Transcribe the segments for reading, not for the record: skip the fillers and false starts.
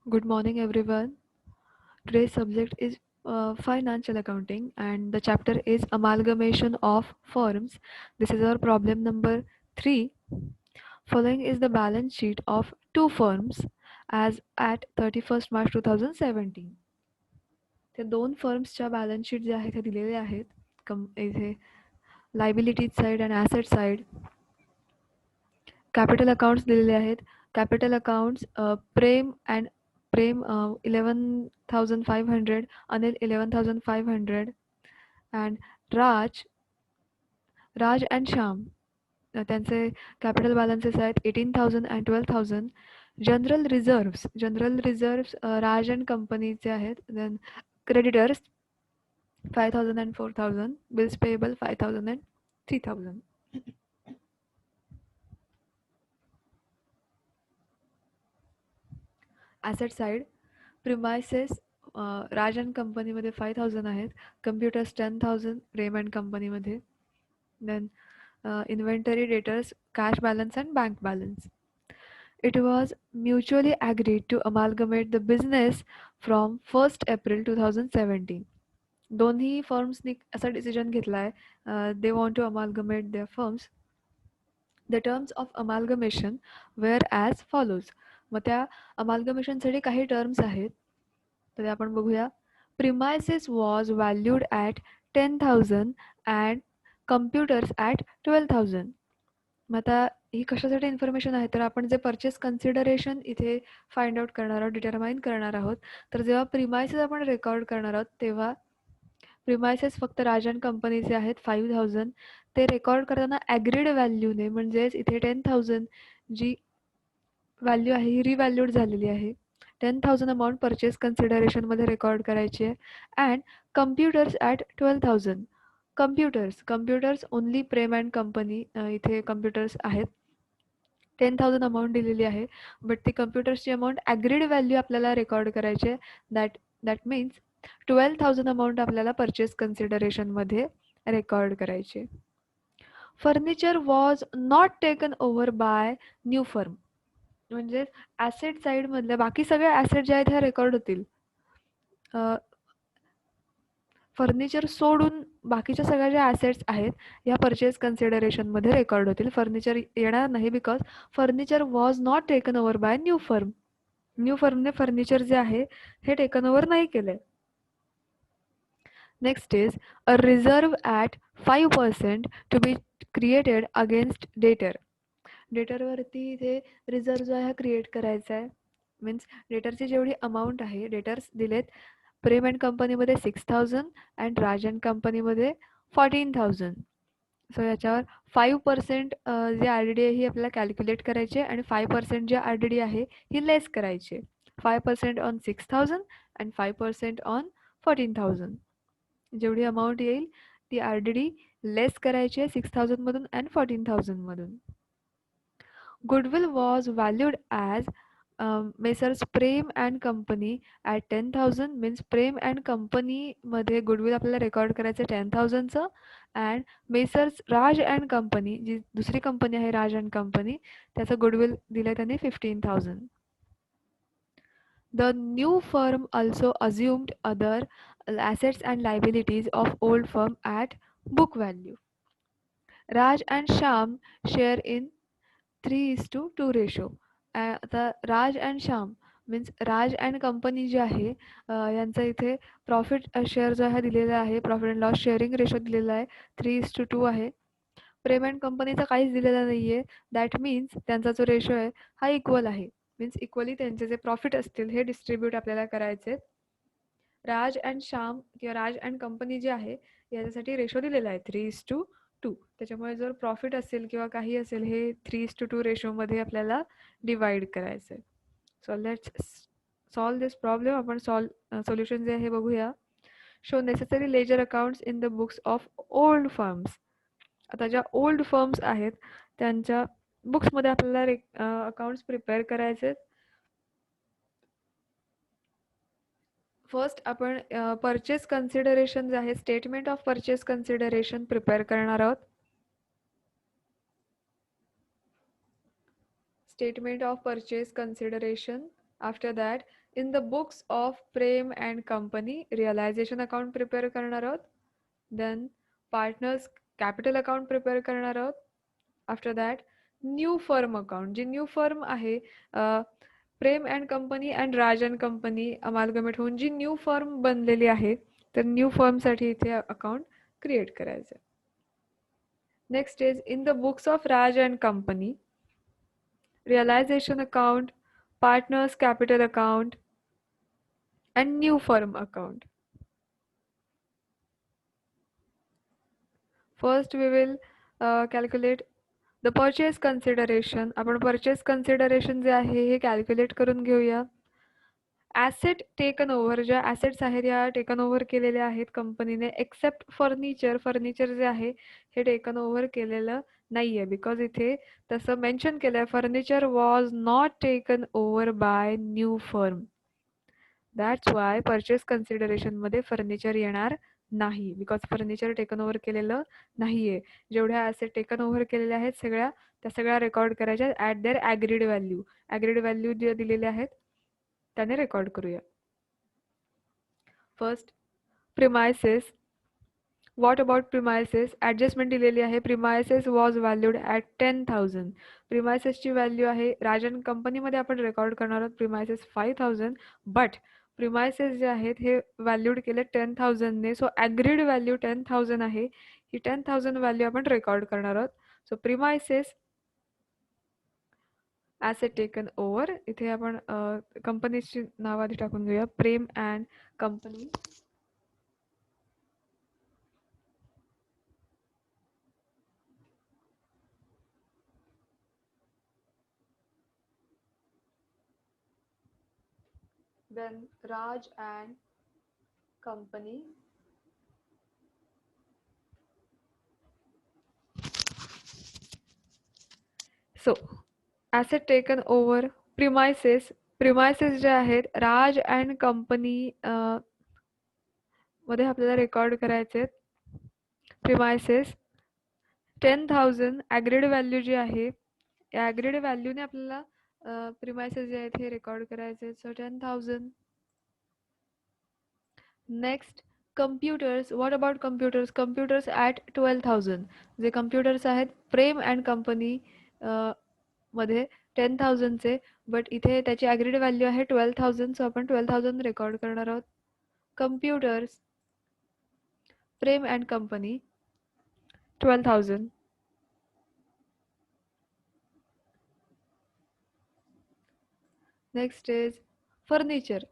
Good morning, everyone. Today's subject is financial accounting, and the chapter is amalgamation of firms. This is our problem number 3. Following is the balance sheet of two firms as at 31st March 2017. त्या दोन फर्म्सच्या balance sheet जे आहेत ते दिलेले आहेत. इथे liabilities side आणि asset side. Capital accounts दिलेले आहेत. Capital accounts Prem 11,500, Anil 11,500 and Raj and Shyam त्यांचे कॅपिटल बॅलन्सेस आहेत 18,000 and 12,000. General reserves Raj and कंपनीचे आहेत. Then creditors 5,000 and 4,000. Bills payable 5,000 and 3,000. Asset side premises Raj and कंपनीमध्ये 5,000 आहेत. कम्प्युटर्स 10,000 रेम अँड कंपनीमध्ये. Then inventory debtors cash balance and bank balance. It was mutually agreed to amalgamate the business from 1st April 2017. दोन्ही फर्म्सनी असा decision घेतला आहे. They want to amalgamate their firms. The terms of amalgamation were as follows. मग त्या अमालगमेशनसाठी काही terms आहेत, तर ते आपण बघूया. Premises was valued at 10,000 and computers at 12,000. मग आता ही कशासाठी इन्फॉर्मेशन आहे, तर आपण जे परचेस कन्सिडरेशन इथे फाइंड आउट करणार आहोत, डिटरमाइन करणार आहोत. तर जेव्हा प्रिमायसेस आपण रेकॉर्ड करणार आहोत तेव्हा प्रिमायसेस फक्त राजन कंपनीचे आहेत 5,000. ते रेकॉर्ड करताना ॲग्रीड व्हॅल्यूने, म्हणजेच इथे 10,000 जी व्हॅल्यू आहे ही रिव्हॅल्यूड झालेली आहे. 10,000 अमाऊंट परचेस कन्सिडरेशनमध्ये रेकॉर्ड करायची आहे. And computers at 12,000. Computers only Prem and company, इथे कम्प्युटर्स आहेत. 10,000 अमाऊंट दिलेली आहे, बट ती कम्प्युटर्सची अमाऊंट ॲग्रीड व्हॅल्यू आपल्याला रेकॉर्ड करायची आहे. दॅट मीन्स 12,000 अमाऊंट आपल्याला परचेस कन्सिडरेशनमध्ये रेकॉर्ड करायची. Furniture was not taken over by new firm. म्हणजे ॲसेट साईडमधल्या बाकी सगळ्या ॲसेट ज्या आहेत ह्या रेकॉर्ड होतील. फर्निचर सोडून बाकीच्या सगळ्या ज्या ॲसेट्स आहेत ह्या परचेस कन्सिडरेशनमध्ये रेकॉर्ड होतील. फर्निचर येणार नाही, because furniture was not taken over by new firm. New फर्मने फर्निचर जे आहे हे टेकन ओव्हर नाही केलंय. Next is a reserve at 5% to be created against debtor. डेटरवरती इथे रिझर्व जो आहे हा क्रिएट करायचा आहे. मीन्स डेटरची जेवढी अमाऊंट आहे, डेटर्स दिलेत प्रेम अँड कंपनीमध्ये 6,000 अँड राज अँड कंपनीमध्ये 14,000. सो याच्यावर 5% जे आर डी डी आहे ही आपल्याला कॅल्क्युलेट करायची आहे आणि 5% जे आर डी डी आहे ही लेस करायची आहे. 5% ऑन 6,000 अँड 5% ऑन 14,000. जेवढी अमाऊंट येईल ती आर डी डी लेस करायची आहे 6,000मधून अँड 14,000मधून. Goodwill was valued as Messrs Prem and company at 10,000. Means Prem and कंपनीमध्ये गुडविल आपल्याला रेकॉर्ड करायचं आहे 10,000चं. And Messrs Raj and company, जी दुसरी कंपनी आहे राज अँड कंपनी, त्याचं गुडविल दिलं त्यांनी 15,000. The new firm also assumed other assets and liabilities of old firm at book value. Raj and Sham share in 3:2 ratio. आता Raj and Shyam means Raj and company जी आहे यांचा इथे प्रॉफिट शेअर जो आहे दिलेला आहे. Profit and loss sharing ratio दिलेला आहे 3:2 आहे. प्रेम अँड कंपनीचा काहीच दिलेला नाही आहे. दॅट मीन्स त्यांचा जो रेशो आहे हा इक्वल आहे. मीन्स इक्वली त्यांचे जे प्रॉफिट असतील हे डिस्ट्रीब्यूट आपल्याला करायचे. राज अँड श्याम किंवा राज अँड कंपनी जी आहे याच्यासाठी रेशो दिलेला आहे 3:2. त्याच्यामुळे जर प्रॉफिट असेल किंवा काही असेल हे 3:2 रेशोमध्ये आपल्याला डिवाइड करायचं आहे. So let's solve this problem. आपण सोल्युशन जे आहे हे बघूया. Show necessary ledger accounts in the books of old firms. आता ज्या ओल्ड फर्म्स आहेत त्यांच्या बुक्समध्ये आपल्याला अकाउंट्स प्रिपेअर करायचे. फर्स्ट आपण परचेस कन्सिडरेशन जे आहे statement of purchase consideration prepare करणार आहोत. Statement of purchase consideration. After that in the books of Prem and company realisation account prepare करणार आहोत. Then partners capital account prepare करणार आहोत. After that new firm account, जी new firm आहे Prem and company and Raj and company amalgamate होऊन जी new firm बनलेली आहे, तर न्यू फर्मसाठी इथे अकाउंट क्रिएट करायचं. Next is in the books of Raj and company realization account, partners capital account, and new firm account. First, we will calculate the purchase consideration. आपण purchase consideration जे आहे हे calculate करून घेऊया. ॲसेट टेकन ओव्हर, ज्या assets आहेत या taken over केलेल्या आहेत कंपनीने, एक्सेप्ट फर्निचर. फर्निचर जे आहे हे टेकन ओव्हर केलेलं नाही आहे, बिकॉज इथे तसं मेन्शन केलं आहे, furniture was not taken over by new firm. That's why purchase कन्सिडरेशनमध्ये फर्निचर येणार नाही, बिकॉज फर्निचर टेकन ओव्हर केलेलं नाही आहे. जेवढ्या ॲसेट टेकन ओव्हर केलेल्या आहेत त्या सगळ्या रेकॉर्ड करायच्या at their agreed value. Agreed value जे दिलेले आहेत त्याने रेकॉर्ड करूया. First premises. What about premises? Adjustment दिलेली आहे. Premises was valued at 10,000. प्रिमायसेसची व्हॅल्यू आहे, राजन कंपनीमध्ये आपण रेकॉर्ड करणार आहोत प्रिमायसेस 5,000, बट प्रिमायसेस जे आहेत हे व्हॅल्यूड केले 10,000ने. सो ॲग्रीड व्हॅल्यू 10,000 आहे. ही 10,000 व्हॅल्यू आपण रेकॉर्ड करणार आहोत. So premises asset taken over. इथे आपण कंपनीची नाव आधी टाकून घेऊया, Prem and company. Then Raj and company. So asset taken over premises. Premises जे आहेत राज अँड कंपनी मध्ये आपल्याला रेकॉर्ड करायचे. प्रिमायसेस 10,000 ॲग्रीड व्हॅल्यू जी आहे या ॲग्रीड व्हॅल्यूने आपल्याला प्रिमायसेस जे आहेत हे रेकॉर्ड करायचे. So 10,000. Next computers. What about computers? Computers at 12,000. जे कम्प्युटर्स आहेत प्रेम अँड कंपनी मध्ये 10,000चे, बट इथे त्याची ॲग्रीड व्हॅल्यू आहे 12,000. सो आपण 12,000 रेकॉर्ड करणार आहोत. Computers Prem and company 12,000. Next is furniture.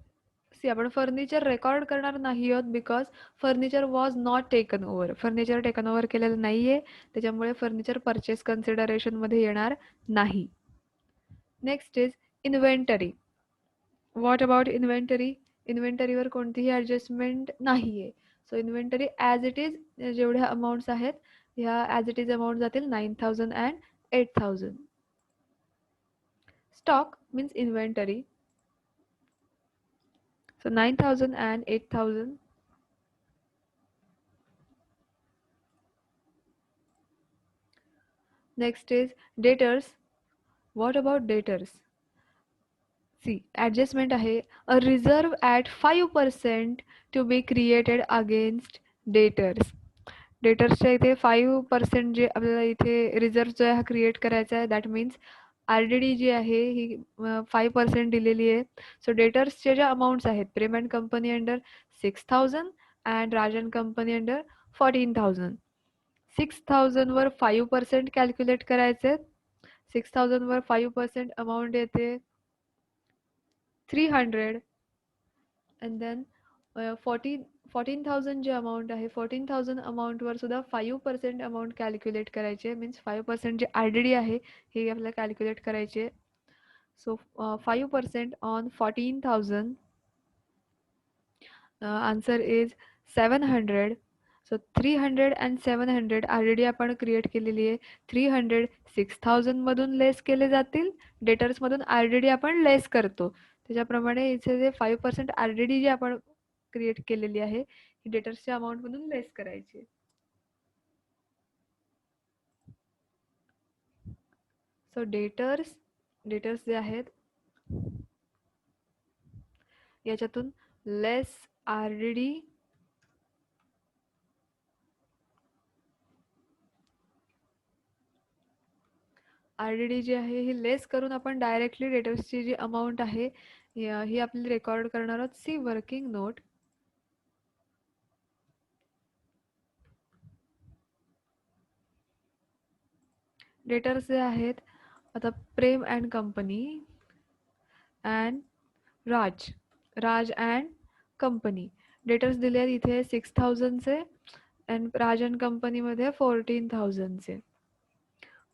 See आपण फर्निचर रेकॉर्ड करणार नाही आहोत, because furniture was not taken over. Furniture taken over केलेलं नाही आहे, त्याच्यामुळे फर्निचर परचेस कन्सिडरेशनमध्ये येणार नाही. Next is inventory. What about inventory? इन्व्हेंटरीवर कोणतीही ॲडजस्टमेंट नाही आहे. So inventory as it is जेवढ्या अमाऊंट्स आहेत ह्या ॲज इट इज अमाऊंट जातील 9,000 and 8,000. Stock means inventory. So 9,000 and 8,000. Next is debtors. What about debtors? See, adjustment आहे a reserve at 5% to be created against debtors. डेटर्सच्या इथे 5% जे आपल्याला इथे reserve जो आहे हा क्रिएट करायचा आहे. दॅट मीन्स RDD जी आहे ही 5% दिलेली आहे. सो डेटर्सचे ज्या अमाऊंट्स आहेत Prem and company under 6,000 and Raj and company under 14,000. 6,000 वर 5% कॅल्क्युलेट करायचे. 6,000 वर 5% अमाऊंट येते 300. अँड देन 14,000 जे अमाऊंट आहे 14,000 अमाऊंटवर सुद्धा 5% अमाऊंट कॅल्क्युलेट करायचे. मीन्स 5% जे RDD आहे हे आपल्याला कॅल्क्युलेट करायचे. So 5% on 14,000. Answer is 700. So 300 and 700 RDD आपण क्रिएट केलेली आहे. 300 6,000 मधून लेस केले जातील. डेटर्समधून RDD आपण लेस करतो. त्याच्याप्रमाणे इथे जे 5% RDD जी आपण क्रिएट केलेली आहे ही डेटर्सच्या अमाऊंटमधून लेस करायची. सो डेटर्स जे आहेत याच्यातून लेस RDD जी आहे ही लेस करून आपण डायरेक्टली डेटर्सची जी अमाऊंट आहे ही आपली रेकॉर्ड करणार आहोत. C working note. डेटर्स जे आहेत आता Prem and company and Raj and company. Debtors दिले आहेत इथे 6000चे अँड राज अँड कंपनीमध्ये 14000चे.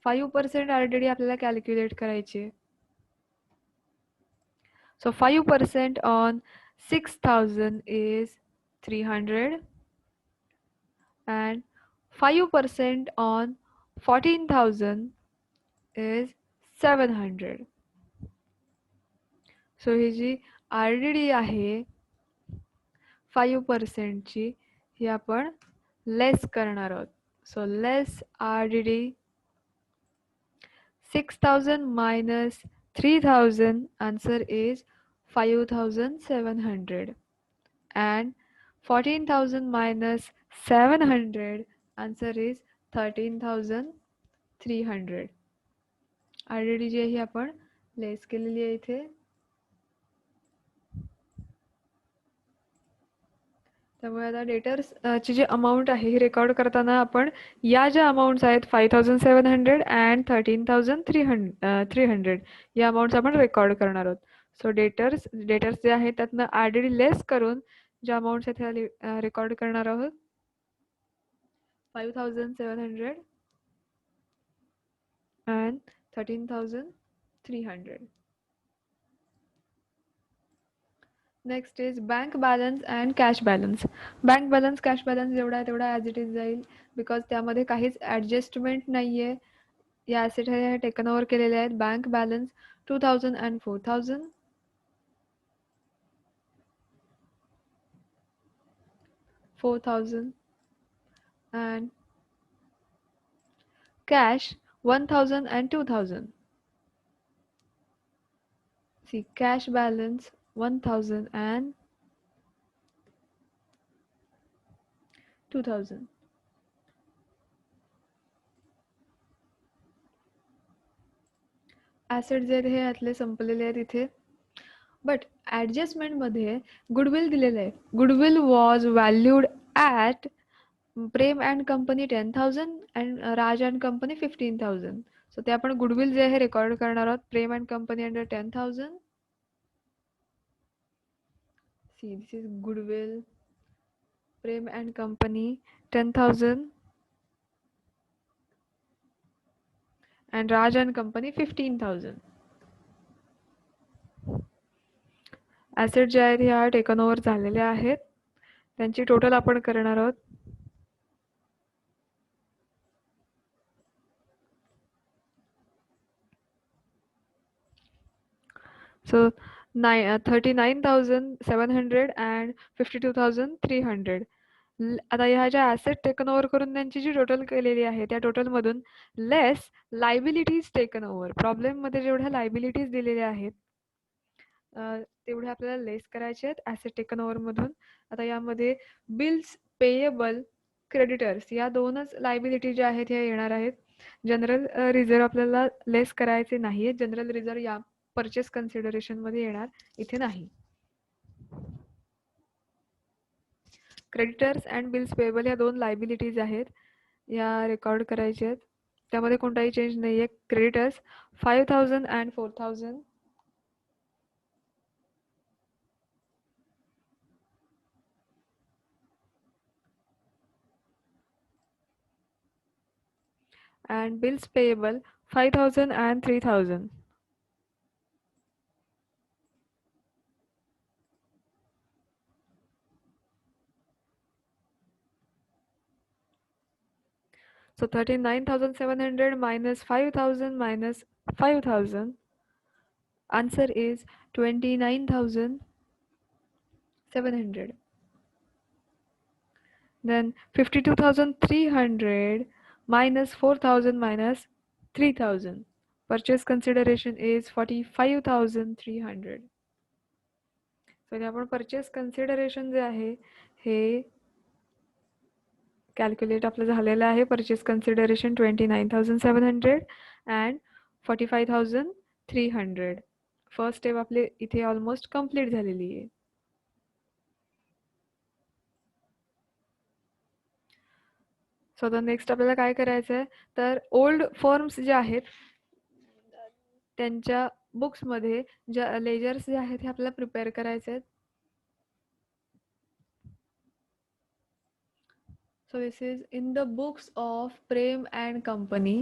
5% RDD आपल्याला कॅल्क्युलेट करायची. So 5% on 6000 is 300 and 5% on 14,000 is 700. So ही जी RDD आहे 5% ची ही आपण लेस करणार आहोत. So less RDD 6000 minus 3000 answer is 5700 and 14,000 minus 700 answer is 13,300. RDD जी आहे आपण लेस केलेली आहे इथे. त्यामुळे आता डेटर्स ची जी अमाऊंट आहे ही रेकॉर्ड करताना आपण या ज्या अमाऊंट्स आहेत 5700 अँड 13,300 या अमाऊंट्स आपण रेकॉर्ड करणार आहोत. सो डेटर्स जे आहेत त्यातनं RDD लेस करून ज्या अमाऊंट्स आहेत त्या रेकॉर्ड करणार आहोत. 5700 and 13,300. Next is bank balance and cash balance. Bank balance cash balance जेवढा आहे तेवढा ॲज इट इज जाईल बिकॉज त्यामध्ये काहीच ॲडजस्टमेंट नाही आहे. या ॲसेट हे टेकन ओव्हर केलेले आहेत. Bank balance 2000 and 4000. 4000 and cash 1000 and 2000. See, cash balance 1000 and 2000. Asset जे आहेत हे यातले संपलेले आहेत इथे. बट ॲडजस्टमेंटमध्ये गुडविल दिलेलं आहे. Goodwill was valued at Prem and company 10,000 and Raj and company 15,000. So ते आपण गुडविल जे आहे रेकॉर्ड करणार आहोत. Prem and company under 10,000. See this is goodwill Prem and company 10,000 and Raj and company 15,000. Asset जे आहेत ह्या टेकन ओव्हर झालेल्या आहेत. त्यांची टोटल आपण करणार आहोत. So 39,700 and 52,300. आता ह्या ज्या ॲसेट टेकन ओव्हर करून त्यांची जी टोटल केलेली आहे त्या टोटलमधून लेस लायबिलिटीज टेकन ओव्हर. प्रॉब्लेममध्ये जेवढ्या लायबिलिटीज दिलेल्या आहेत तेवढे आपल्याला लेस करायचे आहेत ॲसेट टेकन ओव्हरमधून. आता यामध्ये बिल्स पेएबल क्रेडिटर्स या दोनच लायबिलिटी ज्या आहेत ह्या येणार आहेत. जनरल रिझर्व आपल्याला लेस करायचे नाही आहेत. जनरल रिझर्व या परचेस कन्सिडरेशनमध्ये येणार, इथे नाही. क्रेडिटर्स अँड बिल्स पेएबल या दोन लायबिलिटीज आहेत या रेकॉर्ड करायच्या आहेत. त्यामध्ये कोणताही चेंज नाही आहे. Creditors 5,000 and 4,000. and bills payable 5,000 and 3,000. So 39,700 minus 5,000 minus 5,000. Answer is 29,700. Then 52,300 minus 4,000 minus 3,000. Purchase consideration is 45,300. So आपण परचेस कन्सिडरेशन जे आहे हे कॅल्क्युलेट आपलं झालेलं आहे. Purchase consideration 29,700 and 45,300. First step आपली इथे ऑलमोस्ट कंप्लीट झालेली आहे. सो आता नेक्स्ट आपल्याला काय करायचं आहे, तर ओल्ड फर्म्स जे आहेत त्यांच्या बुक्समध्ये ज्या लेजर्स जे आहेत हे आपल्याला प्रिपेअर करायचे आहेत. So this is in the books of Prem and Company,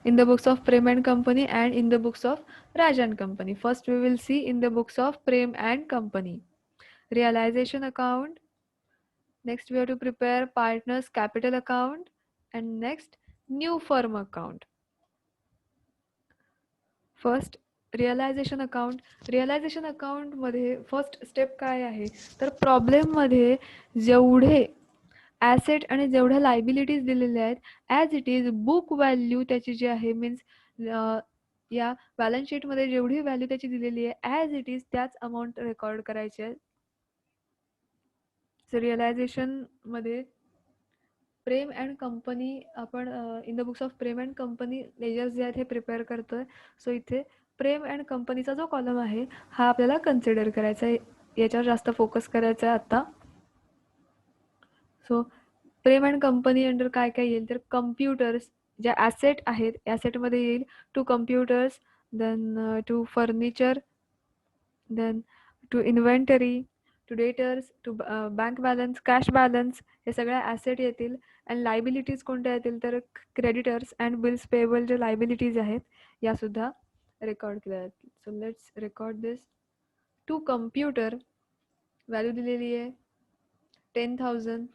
in the books of Prem and Company and in the books of Raj and Company. First we will see in the books of Prem and Company. Realization account. Next we have to prepare partners capital account and next new firm account. First realisation account. Realisation अकाउंटमध्ये first step काय आहे, तर प्रॉब्लेममध्ये जेवढे asset आणि जेवढ्या liabilities दिलेल्या आहेत as it is book value त्याची जी आहे मीन्स या बॅलन्स शीटमध्ये जेवढी व्हॅल्यू त्याची दिलेली आहे ॲज इट इज त्याच अमाऊंट रेकॉर्ड करायची आहे. सो रिअलायझेशनमध्ये प्रेम अँड कंपनी आपण in the books of Prem and company ledgers जे आहेत हे प्रिपेअर करतोय. सो इथे प्रेम अँड कंपनीचा जो कॉलम आहे हा आपल्याला कन्सिडर करायचा आहे, याच्यावर जास्त फोकस करायचा आहे आता. So Prem and company under काय काय येईल, तर कम्प्युटर्स ज्या ॲसेट आहेत ॲसेटमध्ये येईल to computers, then to furniture, then to inventory, to debtors, to bank balance, cash balance, हे सगळ्या ॲसेट येतील. अँड लायबिलिटीज कोणत्या येतील, तर क्रेडिटर्स अँड बिल्स पेएबल जे लायबिलिटीज आहेत यासुद्धा रेकॉर्ड केल्या जातील. So let's record this. To computer value दिलेली आहे 10,000.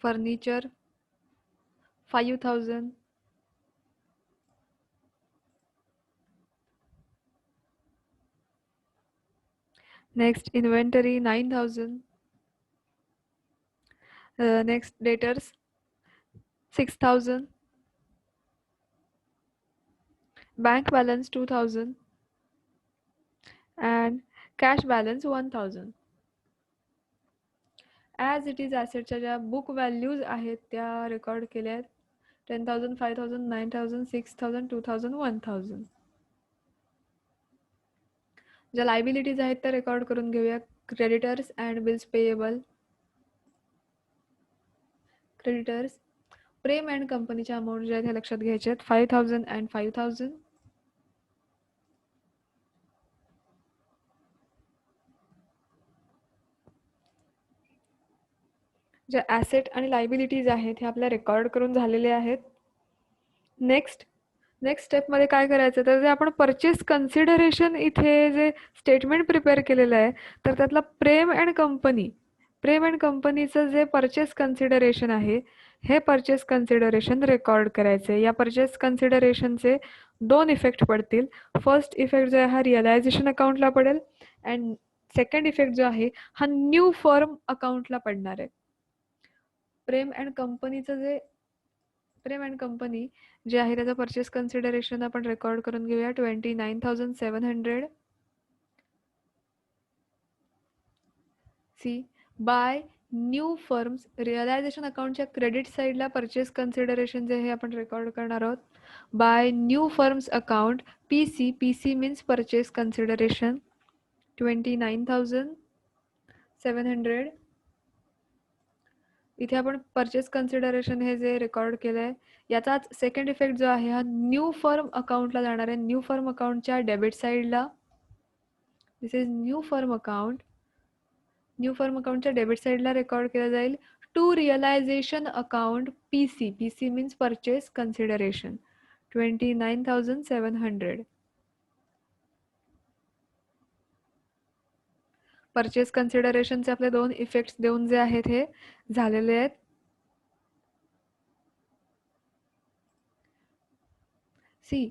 Furniture 5,000. Next inventory 9,000. Next debtors 6,000. Bank balance 2,000 and cash balance 1,000. As it is assetच्या ज्या बुक व्हॅल्यूज आहेत त्या रेकॉर्ड केल्या आहेत 10,000, 5,000, 9,000, 6,000, 2,000, 1,000. ज्या लायबिलिटीज आहेत त्या रेकॉर्ड करून घेऊया. Creditors and bills payable. Creditors Prem and कंपनीच्या अमाऊंट ज्या आहेत ह्या लक्षात घ्यायच्या आहेत 5,000 अँड 5,000. ज्या ॲसेट आणि लायबिलिटीज आहेत हे आपल्या रेकॉर्ड करून झालेले आहेत. नेक्स्ट स्टेपमध्ये काय करायचं, तर जे आपण परचेस कन्सिडरेशन इथे जे स्टेटमेंट प्रिपेअर केलेलं आहे तर त्यातला प्रेम अँड कंपनीचं जे परचेस कन्सिडरेशन आहे हे परचेस कन्सिडरेशन रेकॉर्ड करायचं आहे. या परचेस कन्सिडरेशनचे 2 इफेक्ट पडतील. फर्स्ट इफेक्ट जो आहे हा रिअलायझेशन अकाउंटला पडेल अँड सेकंड इफेक्ट जो आहे हा न्यू फर्म अकाउंटला पडणार आहे. प्रेम अँड कंपनी जे आहे त्याचं परचेस कन्सिडरेशन आपण रेकॉर्ड करून घेऊया 29,700. See by new firms. Realization अकाउंटच्या क्रेडिट साईडला परचेस कन्सिडरेशन जे हे आपण रेकॉर्ड करणार आहोत. By new firms account P C means purchase consideration 29,700. इथे आपण परचेस कन्सिडरेशन हे जे रेकॉर्ड केलं आहे याचाच सेकंड इफेक्ट जो आहे हा न्यू फर्म अकाउंटला जाणार आहे. न्यू फर्म अकाउंटच्या डेबिट साईडला. This is new firm account. New firm अकाउंटच्या डेबिट साईडला रेकॉर्ड केलं जाईल to realisation account P C means purchase consideration 29,700. Purchase कन्सिडरेशनचे आपले 2 इफेक्ट्स देऊन जे आहेत हे झालेले आहेत. सी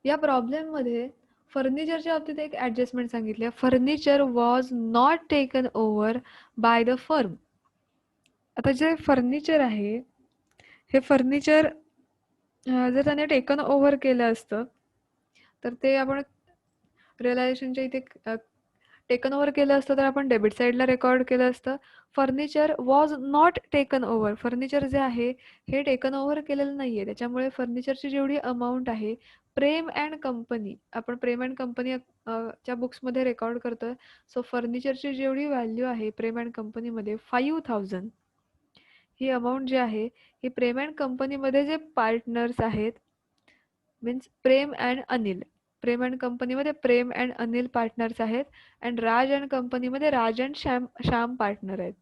या प्रॉब्लेममध्ये फर्निचरच्या बाबतीत एक ॲडजस्टमेंट सांगितली आहे. Furniture was not taken over by the firm. आता जे फर्निचर आहे हे फर्निचर जर त्याने टेकन ओव्हर केलं असतं तर ते आपण रिअलायझेशनच्या इथे टेकन ओव्हर केलं असतं तर आपण डेबिट साईडला रेकॉर्ड केलं असतं. Furniture was not taken over. Furniture जे आहे हे टेकन ओव्हर केलेलं नाहीये. त्याच्यामुळे फर्निचरची जेवढी अमाउंट आहे प्रेम अँड कंपनी, आपण प्रेम अँड कंपनी च्या बुक्समध्ये रेकॉर्ड करतोय. सो फर्निचरची जेवढी व्हॅल्यू आहे प्रेम अँड कंपनीमध्ये 5000, ही अमाउंट जी आहे ही प्रेम अँड कंपनीमध्ये जे पार्टनर्स आहेत means Prem and Anil. Prem and कंपनीमध्ये प्रेम अँड अनिल पार्टनर्स आहेत अँड राज अँड कंपनीमध्ये राज अँड श्याम पार्टनर आहेत.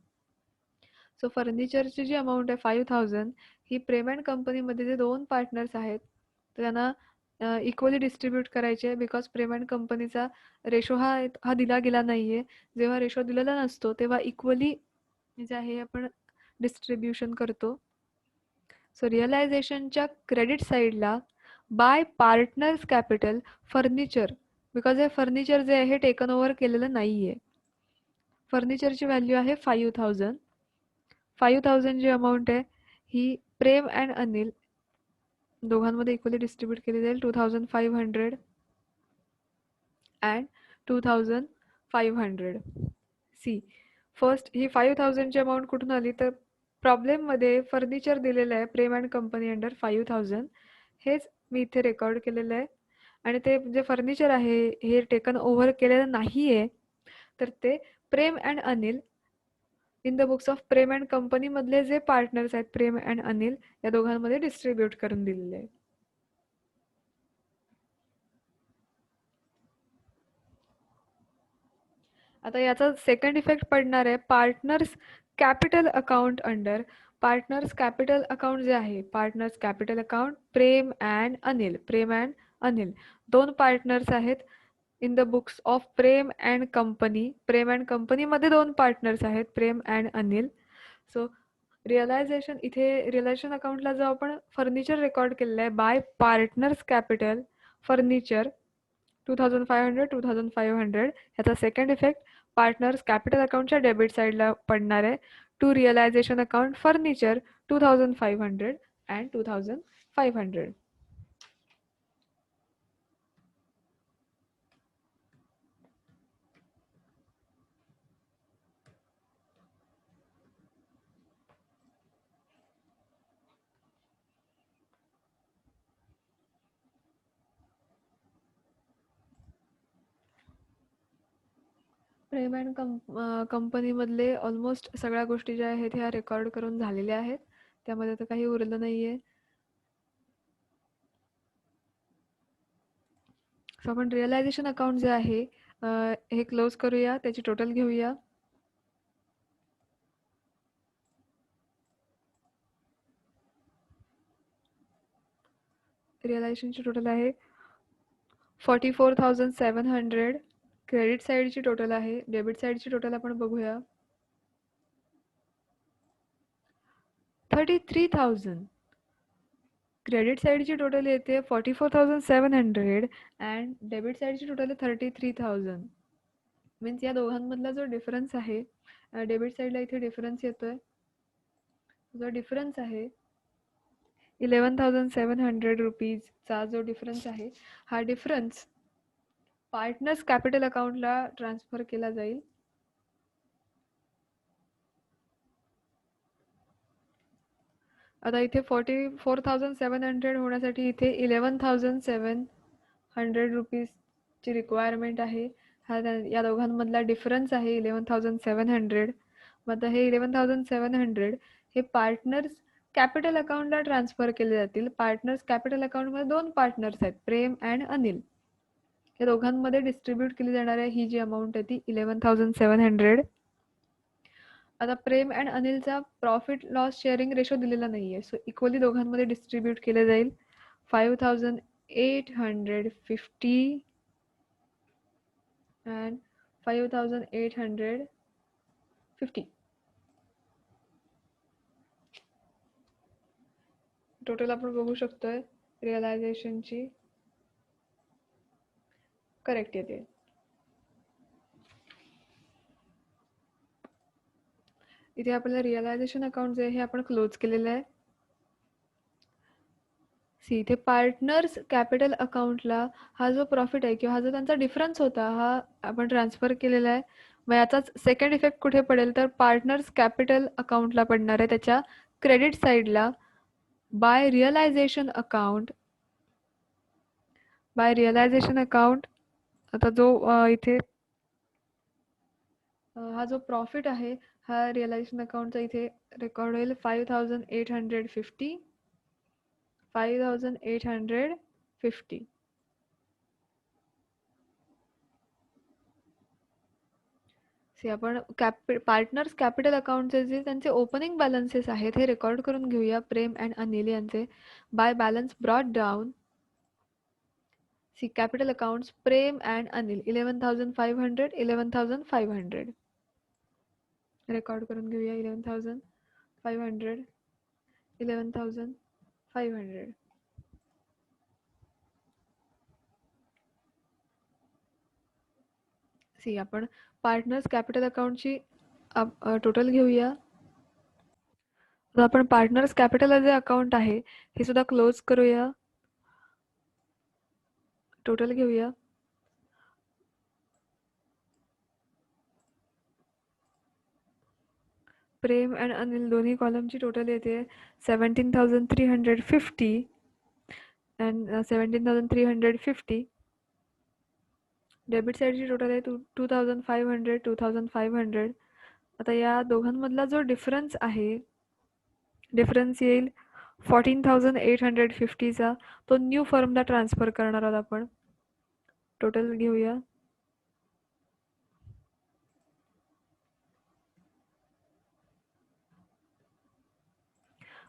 सो फर्निचरची जी अमाऊंट आहे 5000 ही प्रेम अँड कंपनीमध्ये जे दोन पार्टनर्स आहेत त्यांना इक्वली डिस्ट्रीब्यूट करायचे आहे. बिकॉज प्रेम अँड कंपनीचा रेशो हा दिला गेला नाहीये. जेव्हा रेशो दिलेला नसतो तेव्हा इक्वली जे आहे आपण डिस्ट्रीब्युशन करतो. सो रिअलायझेशनच्या क्रेडिट साईडला bye partners capital furniture, because हे फर्निचर जे आहे हे टेकन ओव्हर केलेलं नाहीये. फर्निचरची व्हॅल्यू आहे 5000. 5000 जी अमाऊंट आहे ही प्रेम अँड अनिल दोघांमध्ये इक्वली डिस्ट्रीब्यूट केली जाईल. 2500 अँड 2500. सी फर्स्ट ही 5000 ची अमाऊंट कुठून आली तर प्रॉब्लेममध्ये फर्निचर दिलेलं आहे प्रेम अँड कंपनी अंडर 5000. हेच मी इथे रेकॉर्ड केलेलं आहे आणि ते जे फर्निचर आहे हे टेकन ओव्हर केलेलं नाही आहे तर ते Prem and Anil in the books of Prem and कंपनीमधले जे पार्टनर्स आहेत प्रेम अँड अनिल या दोघांमध्ये डिस्ट्रीब्यूट करून दिलेले आहे. आता याचा सेकंड इफेक्ट पडणार आहे partners capital account under. Partners capital account जे आहे partners capital account Prem and Anil. Prem and Anil दोन पार्टनर्स आहेत in the books of Prem and company. Prem and कंपनीमध्ये दोन पार्टनर्स आहेत Prem and Anil. So realisation इथे रिअलायझेशन अकाउंटला जो आपण फर्निचर रेकॉर्ड केलेलं आहे बाय पार्टनर्स कॅपिटल फर्निचर 2500 2500 ह्याचा सेकंड इफेक्ट पार्टनर्स कॅपिटल अकाउंटच्या डेबिट साईडला पडणार आहे to realisation account furniture 2500 and 2500. Prem and कंपनीमधले ऑलमोस्ट सगळ्या गोष्टी ज्या आहेत ह्या रेकॉर्ड करून झालेल्या आहेत. त्यामध्ये तर काही उरलं नाहीये. सो आपण रिअलायझेशन अकाउंट जे आहे हे क्लोज करूया. त्याची टोटल घेऊया. रिअलायझेशनची टोटल आहे 44,700. क्रेडिट साईडची टोटल आहे. डेबिट साईडची टोटल आपण बघूया 33,000. क्रेडिट साईडची टोटल येते 44,700 अँड डेबिट साईडची टोटल आहे 33,000. मीन्स या दोघांमधला जो डिफरन्स आहे डेबिट साईडला इथे डिफरन्स येतोय. जो डिफरन्स आहे 11,700 रुपीजचा जो डिफरन्स आहे हा डिफरन्स पार्टनर्स कॅपिटल अकाउंटला ट्रान्सफर केला जाईल. आता इथे 44,700 होण्यासाठी इथे 11,700 रुपीजची रिक्वायरमेंट आहे. हा या दोघांमधला डिफरन्स आहे 11,700. मग आता हे 11,700 हे पार्टनर्स कॅपिटल अकाउंटला ट्रान्सफर केले जातील. पार्टनर्स कॅपिटल अकाउंटमध्ये दोन पार्टनर्स आहेत प्रेम अँड अनिल. या दोघांमध्ये डिस्ट्रीब्यूट केली जाणार आहे ही जी अमाऊंट आहे ती 11,700. आता प्रेम अँड अनिलचा प्रॉफिट लॉस शेअरिंग रेशो दिलेला नाहीये. सो इक्वली दोघांमध्ये डिस्ट्रीब्यूट केलं जाईल 5,850 अँड 5,850. टोटल आपण बघू शकतोय रिअलायझेशनची करेक्ट येते. इथे आपल्याला रिअलायझेशन अकाउंट जे आहे हे आपण क्लोज केलेलं आहे. सी इथे पार्टनर्स कॅपिटल अकाउंटला हा जो प्रॉफिट आहे किंवा हा जो त्यांचा डिफरन्स होता हा आपण ट्रान्सफर केलेला आहे. मग याचाच सेकंड इफेक्ट कुठे पडेल तर पार्टनर्स कॅपिटल अकाउंटला पडणार आहे त्याच्या क्रेडिट साईडला. बाय रिअलायझेशन अकाउंट आता जो इथे हा जो प्रॉफिट आहे हा रिअलायझेशन अकाउंटचा इथे रेकॉर्ड होईल 5850. सी आपण पार्टनर्स कॅपिटल अकाउंटचे जे त्यांचे ओपनिंग बॅलन्सेस आहेत हे रेकॉर्ड करून घेऊया. प्रेम अँड अनिल यांचे by balance brought down. See capital accounts Prem and Anil 11,500 11,500 record करून घेऊया. 11,500 11,500. सी आपण पार्टनर्स कॅपिटल अकाउंटची टोटल घेऊया. तर आपण पार्टनर्स कॅपिटल जे अकाउंट आहे हे सुद्धा क्लोज करूया. टोटल घेऊया. प्रेम अँड अनिल दोन्ही कॉलमची टोटल येते 17,350 अँड 17,350. डेबिट साईडची टोटल आहे 2,500 2,500. आता या दोघांमधला जो डिफरन्स आहे डिफरन्स येईल 14,850चा. तो न्यू फर्मला ट्रान्सफर करणार आहोत आपण. टोटल घेऊया.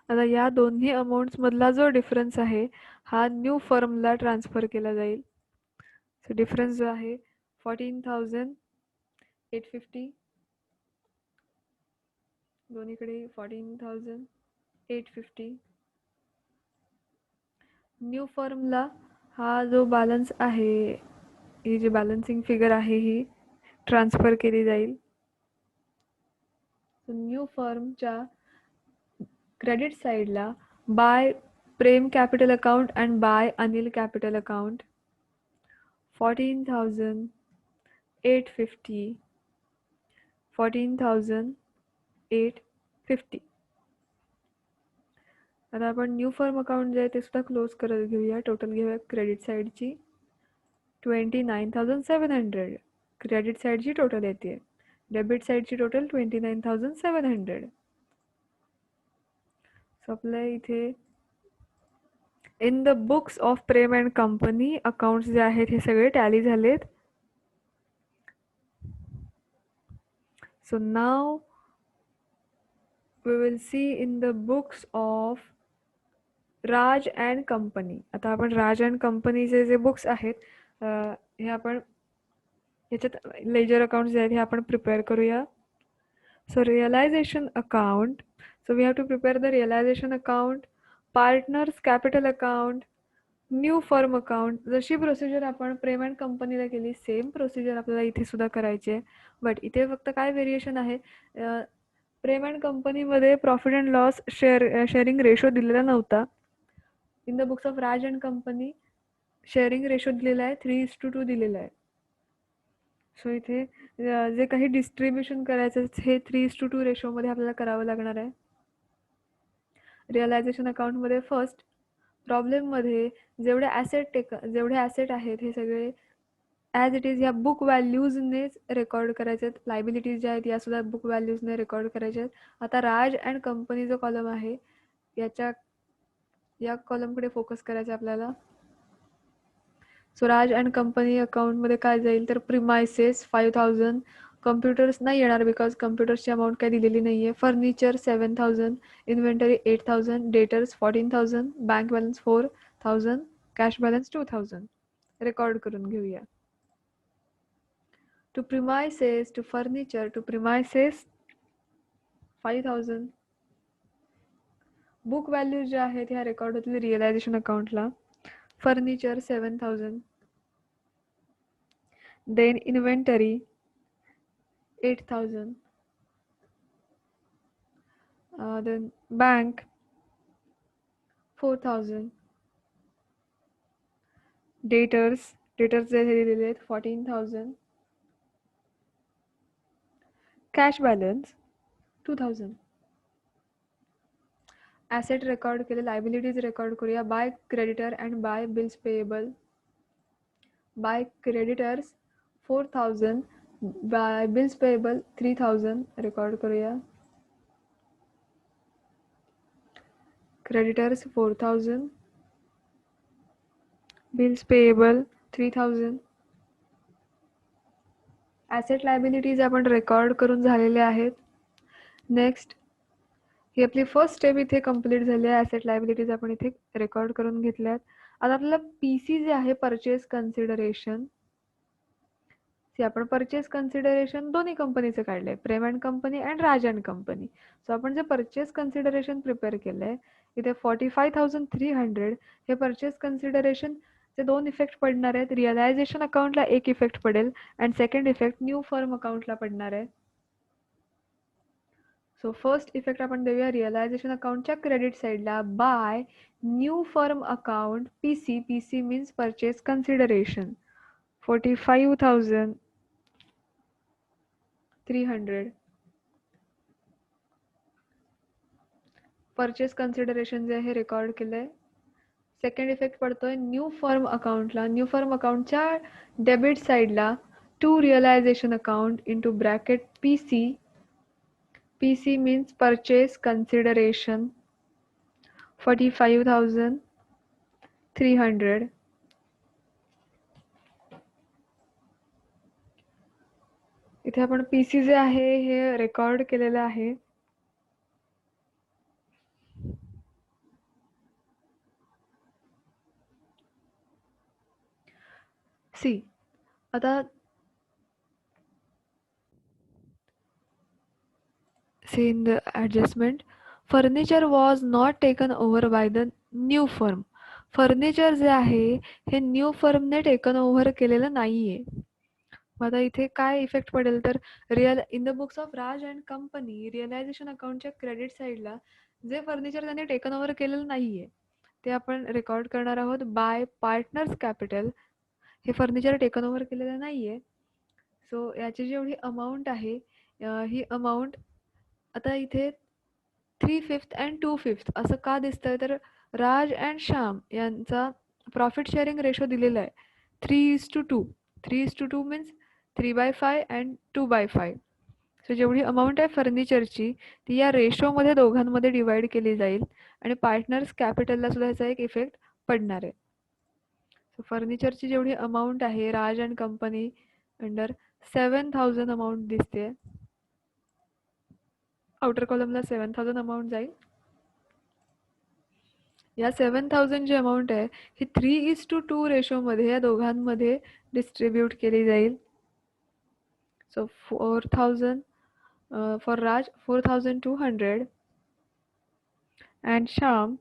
आता या दोन्ही अमाऊंट्स मधला जो डिफरन्स आहे हा न्यू फर्मला ट्रान्सफर केला जाईल. सो डिफरन्स जो आहे 14,850 दोन्हीकडे 14,850. न्यू फर्मला हा जो बॅलन्स आहे ही जी बॅलन्सिंग फिगर आहे ही ट्रान्सफर केली जाईल. न्यू फर्मच्या क्रेडिट साईडला by Prem capital account and by Anil capital account 14,850 14,850. आता आपण न्यू फर्म अकाउंट जे आहे ते सुद्धा क्लोज करत घेऊया. टोटल घेऊया क्रेडिट साईडची 29,700. क्रेडिट साईडची टोटल येते. डेबिट साईडची टोटल 29,700. सो आपल्या इथे in the books of Prem and company accounts जे आहेत हे सगळे टॅली झालेत. So now we will see in the books of Raj and company. आता आपण राज अँड कंपनीचे जे बुक्स आहेत हे आपण ह्याच्यात लेजर अकाउंट जे आहेत हे आपण प्रिपेअर करूया. So realisation account. So we have to prepare the realisation account, partners capital account, new firm account. जशी प्रोसिजर आपण प्रेम अँड कंपनीला केली सेम प्रोसिजर आपल्याला इथे सुद्धा करायची आहे. बट इथे फक्त काय व्हेरिएशन आहे प्रेम अँड कंपनीमध्ये profit and loss sharing ratio दिलेला नव्हता. In the books of Raj and company sharing ratio दिलेला आहे 3:2 दिलेला आहे. सो इथे जे काही डिस्ट्रीब्युशन करायचं हे 3:2 रेशोमध्ये आपल्याला करावं लागणार आहे. रिअलायझेशन अकाउंटमध्ये फर्स्ट प्रॉब्लेममध्ये जेवढे ॲसेट आहेत हे सगळे ॲज इट इज ह्या बुक व्हॅल्यूजनेच रेकॉर्ड करायचे आहेत. लायबिलिटीज ज्या आहेत यासुद्धा बुक व्हॅल्यूजने रेकॉर्ड करायचे आहेत. आता राज अँड कंपनी जो कॉलम आहे या कॉलमकडे फोकस करायचं आपल्याला. सो राज अँड कंपनी अकाउंटमध्ये काय जाईल तर प्रिमायसेस 5,000. कम्प्युटर्स नाही येणार बिकॉज कम्प्युटर्सची अमाऊंट काही दिलेली नाही आहे. Furniture 7,000, inventory 8,000, debtors 14,000, bank balance 4,000, cash balance 2,000 record करून घेऊया. To premises to furniture to premises 5,000. Book value ज्या आहेत ह्या रेकॉर्ड होतील रिअलायझेशन अकाउंटला. Furniture 7,000, then inventory 8,000, then bank 4,000, debtors जे हे दिलेले आहेत 14,000. Cash balance 2,000. ॲसेट रेकॉर्ड केले, लायबिलिटीज रेकॉर्ड करूया. By creditor and by bills payable. By creditors 4,000, by bills payable 3,000 record करूया. Creditors 4,000, bills payable 3,000. Asset liabilities आपण रेकॉर्ड करून झालेले आहेत. नेक्स्ट, ही आपली फर्स्ट स्टेप इथे कंप्लीट झाली आहे. ॲसेट लायबिलिटीज आपण इथे रेकॉर्ड करून घेतल्यात. आता आपल्याला PC जे आहे परचेस कन्सिडरेशन, आपण परचेस कन्सिडरेशन दोन्ही कंपनीचं काढलंय, Prem and company and Raj and company. So आपण जे परचेस कन्सिडरेशन प्रिपेअर केलंय इथे 45,300 हे परचेस कन्सिडरेशन चे 2 इफेक्ट पडणार आहेत. रिअलायझेशन अकाउंटला एक इफेक्ट पडेल and second effect new firm अकाउंटला पडणार आहे. सो फर्स्ट इफेक्ट आपण देऊया रिअलायझेशन अकाउंटच्या क्रेडिट साईडला by new firm account PC. PC means purchase consideration 45,300. Purchase consideration जे आहे रेकॉर्ड केलंय. सेकंड इफेक्ट पडतोय न्यू फर्म अकाउंटला. न्यू फर्म अकाउंटच्या डेबिट साईडला to realisation account into bracket PC. PC means purchase consideration 45,300. इथे आपण PC जे आहे हे रेकॉर्ड केलेलं आहे. सी आता see in the adjustment, furniture was not taken over by the new firm. Furniture जे आहे हे न्यू फर्मने टेकन ओव्हर केलेलं नाहीये. मग आता इथे काय इफेक्ट पडेल तर in the books of Raj and company realization अकाउंटच्या क्रेडिट साईडला जे फर्निचर त्याने टेकन ओव्हर केलेलं नाहीये ते आपण रेकॉर्ड करणार आहोत बाय पार्टनर्स कॅपिटल. हे फर्निचर टेकन ओव्हर केलेलं नाहीये. सो याची जेवढी अमाऊंट आहे ही अमाऊंट आता इथे 3/5 अँड 2/5 असं का दिसतंय तर राज अँड श्याम यांचा प्रॉफिट शेअरिंग रेशो दिलेला आहे 3:2. 3:2 मीन्स 3/5 अँड 2/5. सो जेवढी अमाऊंट आहे फर्निचरची ती या रेशोमध्ये दोघांमध्ये डिवाइड केली जाईल आणि पार्टनर्स कॅपिटलला सुद्धा याचा एक इफेक्ट पडणार आहे. सो फर्निचरची जेवढी अमाऊंट आहे Raj and company under 7,000 amount दिसते. आउटर कॉलमला 7,000 अमाऊंट जाईल. या 7,000 जी अमाऊंट आहे ही 3:2 रेशोमध्ये या दोघांमध्ये डिस्ट्रीब्यूट केली जाईल. So 4,000 for Raj 4,200 and Shyam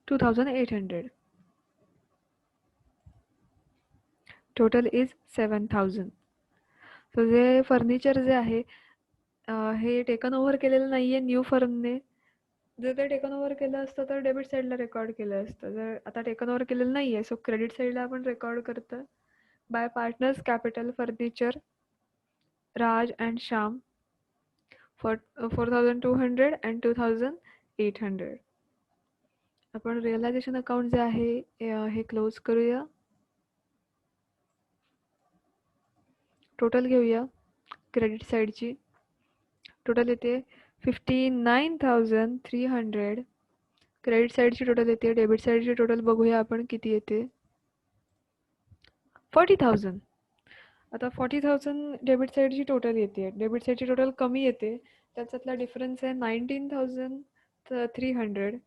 2,800. Total is 7,000. So जे फर्निचर जे आहे हे टेकन ओव्हर केलेलं नाहीये न्यू फर्मने. जर ते टेकन ओव्हर केलं असतं तर डेबिट साईडला रेकॉर्ड केलं असतं. जर आता टेकन ओव्हर केलेलं नाहीये सो क्रेडिट साईडला आपण रेकॉर्ड करतो bye partners capital furniture Raj and Shyam 4,200 and 2,800. आपण रिअलायझेशन अकाउंट जे आहे हे क्लोज करूया. टोटल घेऊया क्रेडिट साईडची. टोटल येते 59,300. क्रेडिट साईडची टोटल येते. डेबिट साईडची टोटल बघूया आपण किती येते 40,000. आता 40,000 डेबिट साईडची टोटल येते. डेबिट साईडची टोटल कमी येते त्याच्यातला डिफरन्स आहे 19,300.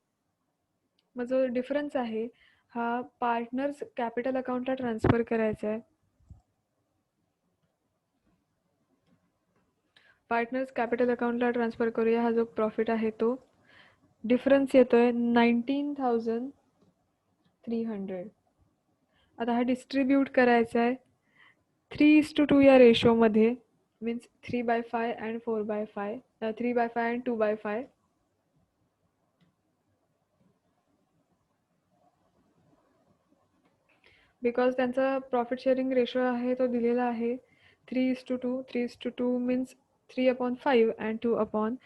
मग जो डिफरन्स आहे हा पार्टनर्स कॅपिटल अकाउंटला ट्रान्सफर करायचा आहे. पार्टनर्स कॅपिटल अकाउंटला ट्रान्सफर करूया. हा जो प्रॉफिट आहे तो डिफरन्स येतोय 19,300. आता हा डिस्ट्रीब्यूट करायचा आहे 3:2 या रेशोमध्ये मीन्स 3/5 अँड 4/5 3/5 अँड 2/5. बिकॉज त्यांचा प्रॉफिट शेअरिंग रेशो आहे तो दिलेला आहे 3:2. 3:2 मीन्स 3/5 अँड 2/5.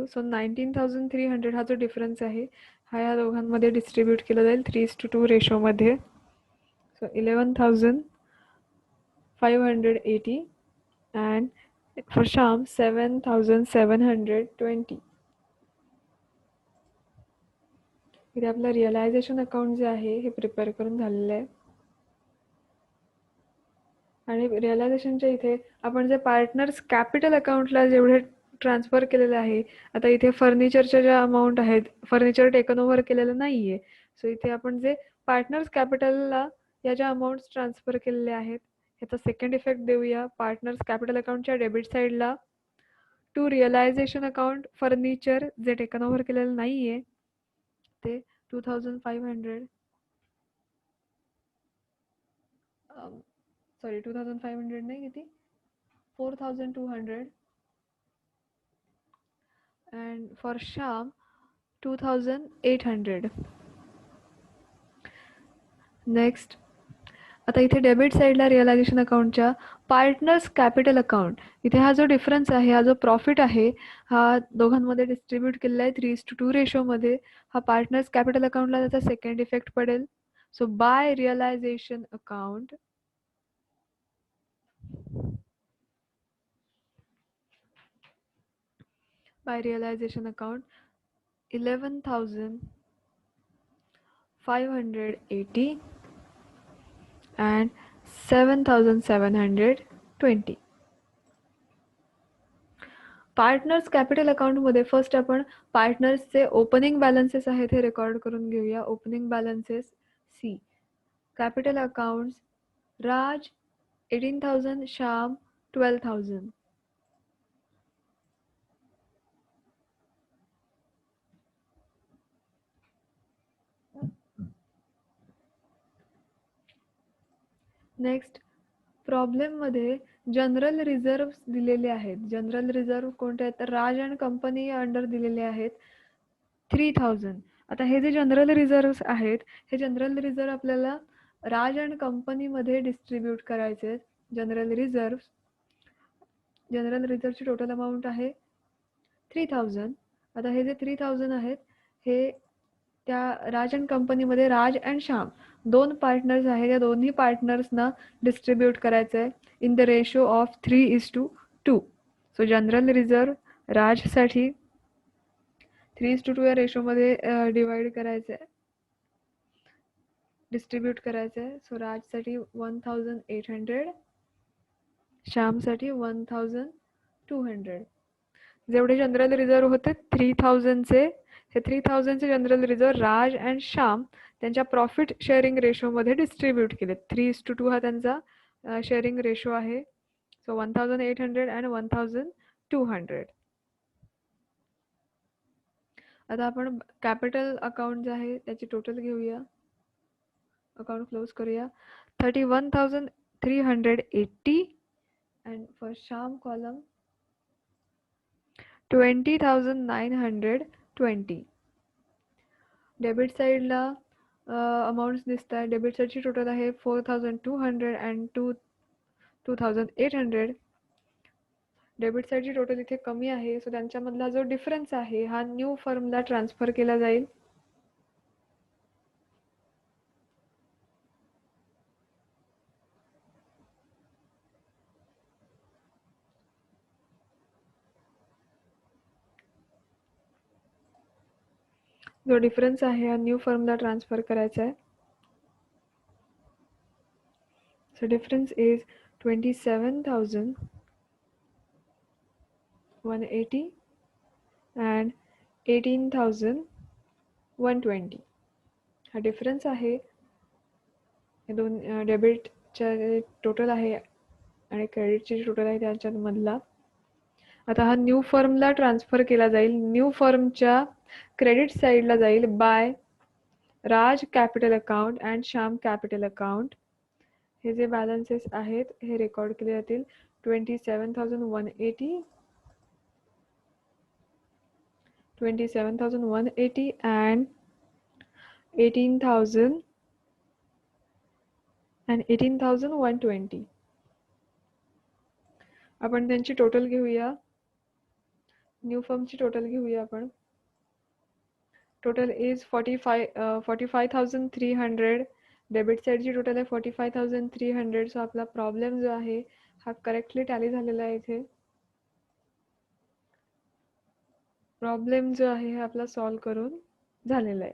सो 19,300 हा जो डिफरन्स आहे हा या दोघांमध्ये डिस्ट्रीब्यूट केला जाईल 3:2 रेशोमध्ये. So 11,580 and for Shyam 7,720. इथे आपलं रिअलायझेशन अकाउंट जे आहे हे प्रिपेअर करून झालेलं आहे. आणि रिअलायझेशनच्या इथे आपण जे पार्टनर्स कॅपिटल अकाउंटला जेवढे ट्रान्सफर केलेले आहे, आता इथे फर्निचरच्या ज्या अमाऊंट आहेत, फर्निचर टेकन ओव्हर केलेलं नाही आहे. सो इथे आपण जे पार्टनर्स कॅपिटलला या ज्या अमाऊंट्स ट्रान्सफर केलेल्या आहेत ह्याचा सेकंड इफेक्ट देऊया. पार्टनर्स कॅपिटल अकाउंटच्या डेबिट साईडला टू रिअलायझेशन अकाउंट फर्निचर जे टेकन ओव्हर केलेलं नाही आहे ते 2,500 सॉरी 2,500 नाही, किती 4,200 and for Sham 2,800. नेक्स्ट आता इथे डेबिट साईडला रिअलायझेशन अकाउंटच्या पार्टनर्स कॅपिटल अकाउंट इथे हा जो डिफरन्स आहे, हा जो प्रॉफिट आहे हा दोघांमध्ये डिस्ट्रीब्यूट केलेला आहे 3:2 रेशोमध्ये. हा पार्टनर्स कॅपिटल अकाउंटला त्याचा सेकंड इफेक्ट पडेल. So by realization account by realization account 11,580 and 7,720. Partners capital अकाउंटमध्ये फर्स्ट आपण पार्टनर्सचे ओपनिंग बॅलन्सेस आहेत हे रेकॉर्ड करून घेऊया. Opening balances see capital accounts Raj 18,000, Shyam 12,000. Next प्रॉब्लेममध्ये जनरल रिझर्व दिलेले आहेत. जनरल रिझर्व कोणते आहेत तर राज अँड कंपनी अंडर दिलेले आहेत 3,000. आता हे जे जनरल रिझर्व्स आहेत हे जनरल रिझर्व आपल्याला राज अँड कंपनीमध्ये डिस्ट्रीब्यूट करायचे आहेत. जनरल रिझर्वची टोटल अमाऊंट आहे 3,000. आता हे जे 3,000 आहेत हे त्या राज अँड कंपनीमध्ये राज अँड श्याम दोन पार्टनर्स आहेत, या दोन्ही पार्टनर्सना डिस्ट्रीब्यूट करायचं आहे in the ratio of 3:2. So general reserve राजसाठी 3:2 या रेशोमध्ये डिवाइड करायचं आहे, डिस्ट्रीब्यूट करायचं आहे. सो राजसाठी 1,800, श्यामसाठी 1,200. जेवढे जनरल रिझर्व होते 3,000चे, हे 3,000चे general reserve Raj and Shyam त्यांच्या प्रॉफिट शेअरिंग रेशोमध्ये डिस्ट्रीब्यूट केले. 3:2 हा त्यांचा शेअरिंग रेशो आहे. So 1,800 and 1,200. आता आपण कॅपिटल अकाउंट जे आहे त्याची टोटल घेऊया, अकाउंट क्लोज करूया. 31,380 and for Shyam column 20,920. Debit साईडला अमाऊंट्स दिसत आहे. डेबिट साईडची टोटल आहे 4,200 अँड 2,800. डेबिट साईडची टोटल इथे कमी आहे, सो त्यांच्यामधला जो डिफरन्स आहे हा न्यू फर्मला ट्रान्सफर केला जाईल. जो डिफरन्स आहे हा न्यू फर्मला ट्रान्सफर करायचा आहे. So difference is 27,180 and 18,120. हा डिफरन्स आहे हे दोन डेबिटच्या टोटल आहे आणि क्रेडिटची टोटल आहे त्याच्यामधला. आता हा न्यू फर्मला ट्रान्सफर केला जाईल. न्यू फर्मच्या क्रेडिट साईडला जाईल by Raj capital account and Shyam capital account. हे जे बॅलन्सेस आहेत हे रेकॉर्ड केले जातील 27,180 अँड 18,120. अँड 18,120. आपण त्यांची टोटल घेऊया. न्यू फर्मची टोटल घेऊया आपण. Total is 45,300. डेबिट साईडची टोटल आहे 45,300. सो आपला प्रॉब्लेम जो आहे हा करेक्टली टॅली झालेला आहे इथे. प्रॉब्लेम जो आहे हा आपला सॉल्व करून झालेला आहे.